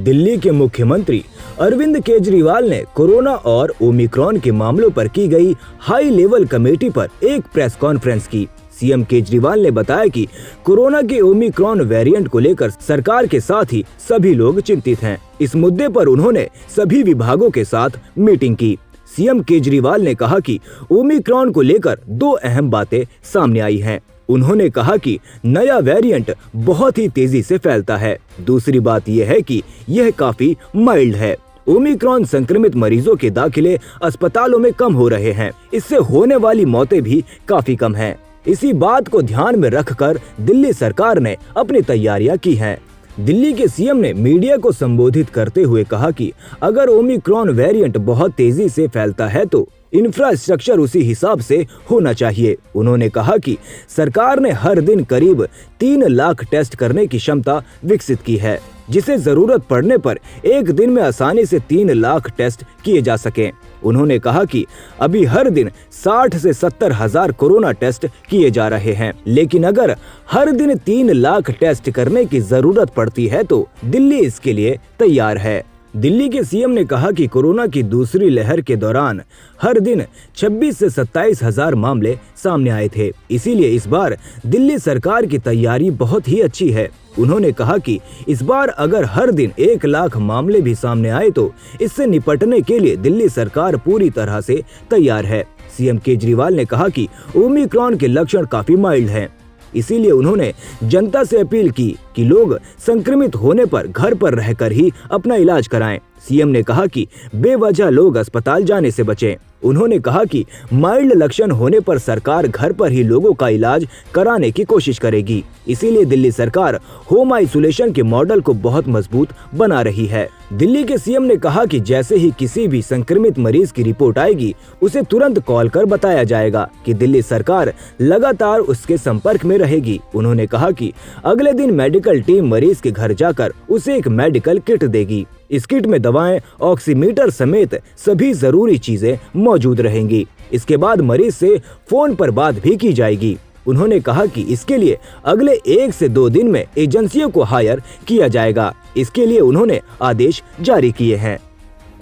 दिल्ली के मुख्यमंत्री अरविंद केजरीवाल ने कोरोना और ओमिक्रॉन के मामलों पर की गई हाई लेवल कमेटी पर एक प्रेस कॉन्फ्रेंस की। सीएम केजरीवाल ने बताया कि कोरोना के ओमिक्रॉन वेरिएंट को लेकर सरकार के साथ ही सभी लोग चिंतित हैं। इस मुद्दे पर उन्होंने सभी विभागों के साथ मीटिंग की। सीएम केजरीवाल ने कहा कि ओमिक्रॉन को लेकर दो अहम बातें सामने आई हैं। उन्होंने कहा कि नया वेरिएंट बहुत ही तेजी से फैलता है। दूसरी बात यह है कि यह काफी माइल्ड है। ओमिक्रॉन संक्रमित मरीजों के दाखिले अस्पतालों में कम हो रहे हैं। इससे होने वाली मौतें भी काफी कम हैं। इसी बात को ध्यान में रखकर दिल्ली सरकार ने अपनी तैयारियां की हैं। दिल्ली के सीएम ने मीडिया को संबोधित करते हुए कहा कि अगर ओमिक्रॉन वेरिएंट बहुत तेजी से फैलता है तो इंफ्रास्ट्रक्चर उसी हिसाब से होना चाहिए। उन्होंने कहा कि सरकार ने हर दिन करीब 3 लाख टेस्ट करने की क्षमता विकसित की है, जिसे जरूरत पड़ने पर एक दिन में आसानी से 3 लाख टेस्ट किए जा सकें। उन्होंने कहा कि अभी हर दिन 60 से 70 हजार कोरोना टेस्ट किए जा रहे हैं, लेकिन अगर हर दिन 3 लाख टेस्ट करने की जरूरत पड़ती है तो दिल्ली इसके लिए तैयार है। दिल्ली के सीएम ने कहा कि कोरोना की दूसरी लहर के दौरान हर दिन 26 से 27 हजार मामले सामने आए थे, इसीलिए इस बार दिल्ली सरकार की तैयारी बहुत ही अच्छी है। उन्होंने कहा कि इस बार अगर हर दिन 1 लाख मामले भी सामने आए तो इससे निपटने के लिए दिल्ली सरकार पूरी तरह से तैयार है। सीएम केजरीवाल ने कहा कि ओमिक्रॉन के लक्षण काफी माइल्ड हैं, इसीलिए उन्होंने जनता से अपील की कि लोग संक्रमित होने पर घर पर रहकर ही अपना इलाज कराएं। सीएम ने कहा कि बेवजह लोग अस्पताल जाने से बचें। उन्होंने कहा कि माइल्ड लक्षण होने पर सरकार घर पर ही लोगों का इलाज कराने की कोशिश करेगी। इसीलिए दिल्ली सरकार होम आइसोलेशन के मॉडल को बहुत मजबूत बना रही है। दिल्ली के सीएम ने कहा कि जैसे ही किसी भी संक्रमित मरीज की रिपोर्ट आएगी, उसे तुरंत कॉल कर बताया जाएगा कि दिल्ली सरकार लगातार उसके संपर्क में रहेगी। उन्होंने कहा कि अगले दिन मेडिकल टीम मरीज के घर जाकर उसे एक मेडिकल किट देगी। इस किट में दवाएं, ऑक्सीमीटर समेत सभी जरूरी चीजें मौजूद रहेंगी। इसके बाद मरीज से फोन पर बात भी की जाएगी। उन्होंने कहा कि इसके लिए अगले 1 से 2 दिन में एजेंसियों को हायर किया जाएगा। इसके लिए उन्होंने आदेश जारी किए हैं।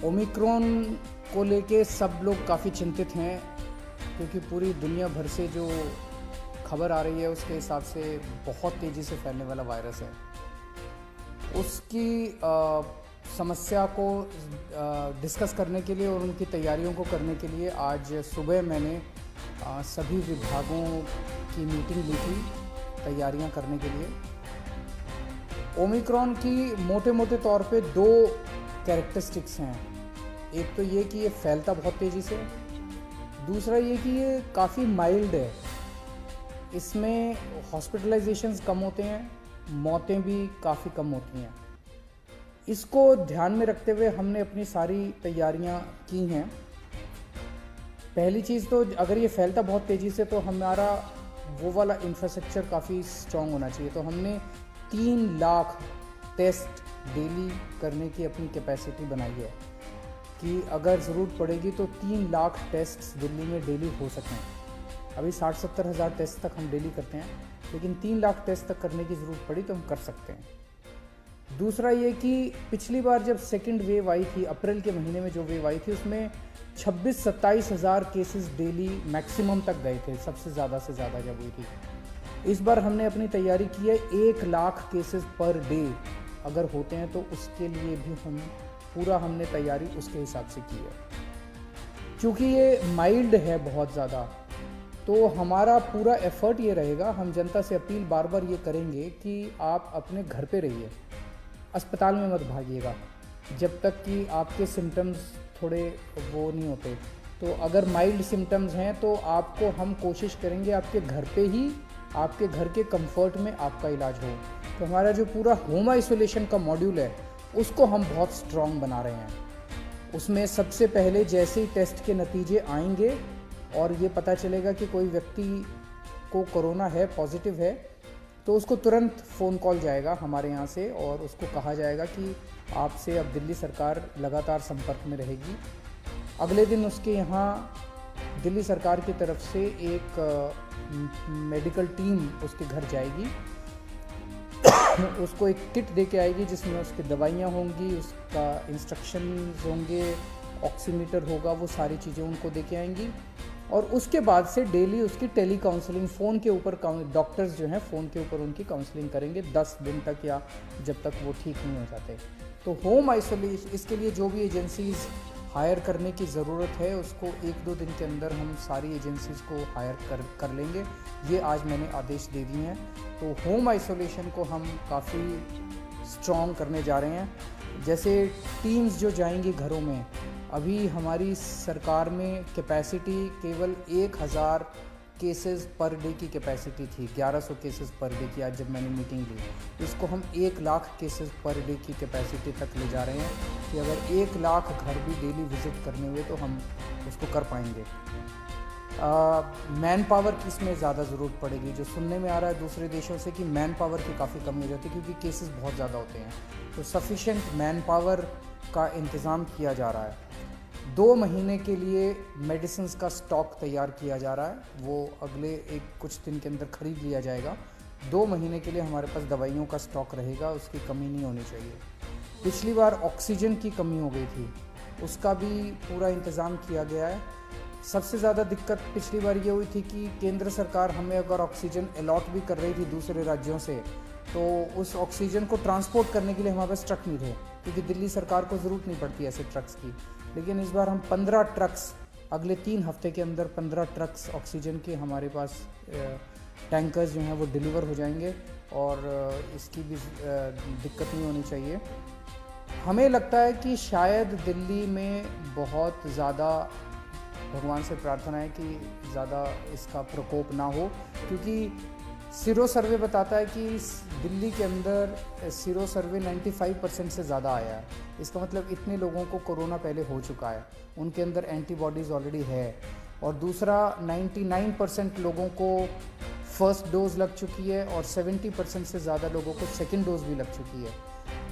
ओमिक्रॉन को लेके सब लोग काफ़ी चिंतित हैं, क्योंकि पूरी दुनिया भर से जो खबर आ रही है उसके हिसाब से बहुत तेज़ी से फैलने वाला वायरस है। उसकी समस्या को डिस्कस करने के लिए और उनकी तैयारियों को करने के लिए आज सुबह मैंने सभी विभागों की मीटिंग ली थी तैयारियां करने के लिए। ओमिक्रॉन की मोटे मोटे तौर पे 2 कैरेक्टरिस्टिक्स हैं। एक तो ये कि ये फैलता बहुत तेज़ी से, दूसरा ये कि ये काफ़ी माइल्ड है। इसमें हॉस्पिटलाइजेशंस कम होते हैं, मौतें भी काफ़ी कम होती हैं। इसको ध्यान में रखते हुए हमने अपनी सारी तैयारियां की हैं। पहली चीज़ तो अगर ये फैलता बहुत तेज़ी से तो हमारा वो वाला इंफ्रास्ट्रक्चर काफ़ी स्ट्रॉन्ग होना चाहिए। तो हमने 3 लाख टेस्ट डेली करने की अपनी कैपेसिटी बनाई है कि अगर ज़रूरत पड़ेगी तो 3 लाख टेस्ट दिल्ली में डेली हो सकें। अभी 60-70 हज़ार टेस्ट तक हम डेली करते हैं, लेकिन 3 लाख टेस्ट तक करने की ज़रूरत पड़ी तो हम कर सकते हैं। दूसरा ये कि पिछली बार जब सेकंड वेव आई थी, अप्रैल के महीने में जो वेव आई थी, उसमें 26-27 हज़ार केसेस डेली मैक्सिमम तक गए थे, सबसे ज़्यादा से ज़्यादा जब हुई थी। इस बार हमने अपनी तैयारी की है 1 लाख केसेस पर डे अगर होते हैं तो उसके लिए भी हमने तैयारी उसके हिसाब से की है। क्योंकि ये माइल्ड है बहुत ज़्यादा, तो हमारा पूरा एफर्ट ये रहेगा, हम जनता से अपील बार बार ये करेंगे कि आप अपने घर पे रहिए, अस्पताल में मत भागिएगा जब तक कि आपके सिम्टम्स थोड़े वो नहीं होते। तो अगर माइल्ड सिम्टम्स हैं तो आपको हम कोशिश करेंगे आपके घर पे ही, आपके घर के कंफर्ट में आपका इलाज हो। तो हमारा जो पूरा होम आइसोलेशन का मॉड्यूल है उसको हम बहुत स्ट्रॉन्ग बना रहे हैं। उसमें सबसे पहले जैसे ही टेस्ट के नतीजे आएंगे और ये पता चलेगा कि कोई व्यक्ति को कोरोना है, पॉजिटिव है, तो उसको तुरंत फ़ोन कॉल जाएगा हमारे यहाँ से और उसको कहा जाएगा कि आपसे अब दिल्ली सरकार लगातार संपर्क में रहेगी। अगले दिन उसके यहाँ दिल्ली सरकार की तरफ से एक मेडिकल टीम उसके घर जाएगी। उसको एक किट दे के आएगी जिसमें उसकी दवाइयाँ होंगी, उसका इंस्ट्रक्शंस होंगे, ऑक्सीमीटर होगा, वो सारी चीज़ें उनको दे के आएंगी। और उसके बाद से डेली उसकी टेली काउंसलिंग, फ़ोन के ऊपर डॉक्टर्स जो हैं फ़ोन के ऊपर उनकी काउंसलिंग करेंगे 10 दिन तक, या जब तक वो ठीक नहीं हो जाते। तो होम आइसोलेशन, इसके लिए जो भी एजेंसीज़ हायर करने की ज़रूरत है उसको 1-2 दिन के अंदर हम सारी एजेंसीज़ को हायर कर लेंगे। ये आज मैंने आदेश दे दिए हैं। तो होम आइसोलेशन को हम काफ़ी स्ट्रॉन्ग करने जा रहे हैं। जैसे टीम्स जो जाएंगी घरों में, अभी हमारी सरकार में कैपेसिटी केवल 1000 केसेस पर डे की कैपेसिटी थी, 1100 केसेस पर डे की। आज जब मैंने मीटिंग ली, इसको हम 1 लाख केसेस पर डे की कैपेसिटी तक ले जा रहे हैं कि अगर 1 लाख घर भी डेली विज़िट करने हुए तो हम उसको कर पाएंगे। मैन पावर की इसमें ज़्यादा ज़रूरत पड़ेगी। जो सुनने में आ रहा है दूसरे देशों से कि मैन पावर की काफ़ी कमी हो जाती है क्योंकि केसेस बहुत ज़्यादा होते हैं, तो सफिशेंट मैन पावर का इंतज़ाम किया जा रहा है। 2 महीने के लिए मेडिसिन्स का स्टॉक तैयार किया जा रहा है, वो अगले कुछ दिन के अंदर ख़रीद लिया जाएगा। 2 महीने के लिए हमारे पास दवाइयों का स्टॉक रहेगा, उसकी कमी नहीं होनी चाहिए। पिछली बार ऑक्सीजन की कमी हो गई थी, उसका भी पूरा इंतज़ाम किया गया है। सबसे ज़्यादा दिक्कत पिछली बार ये हुई थी कि केंद्र सरकार हमें अगर ऑक्सीजन अलॉट भी कर रही थी दूसरे राज्यों से, तो उस ऑक्सीजन को ट्रांसपोर्ट करने के लिए हमारे पास ट्रक नहीं थे, क्योंकि दिल्ली सरकार को ज़रूरत नहीं पड़ती ऐसे ट्रक्स की। लेकिन इस बार हम 15 ट्रक्स, अगले 3 हफ्ते के अंदर 15 ट्रक्स ऑक्सीजन के हमारे पास टैंकर्स जो हैं वो डिलीवर हो जाएंगे, और इसकी भी दिक्कत नहीं होनी चाहिए। हमें लगता है कि शायद दिल्ली में बहुत ज़्यादा, भगवान से प्रार्थना है कि ज़्यादा इसका प्रकोप ना हो, क्योंकि सीरो सर्वे बताता है कि दिल्ली के अंदर सीरो सर्वे 95% से ज़्यादा आया है। इसका मतलब इतने लोगों को कोरोना पहले हो चुका है, उनके अंदर एंटीबॉडीज़ ऑलरेडी है। और दूसरा, 99% लोगों को फर्स्ट डोज़ लग चुकी है और 70% से ज़्यादा लोगों को सेकेंड डोज़ भी लग चुकी है।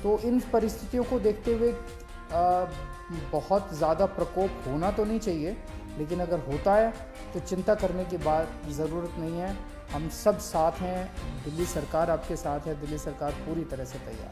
तो इन परिस्थितियों को देखते हुए बहुत ज़्यादा प्रकोप होना तो नहीं चाहिए, लेकिन अगर होता है तो चिंता करने की बात ज़रूरत नहीं है। हम सब साथ हैं, दिल्ली सरकार आपके साथ है, दिल्ली सरकार पूरी तरह से तैयार है।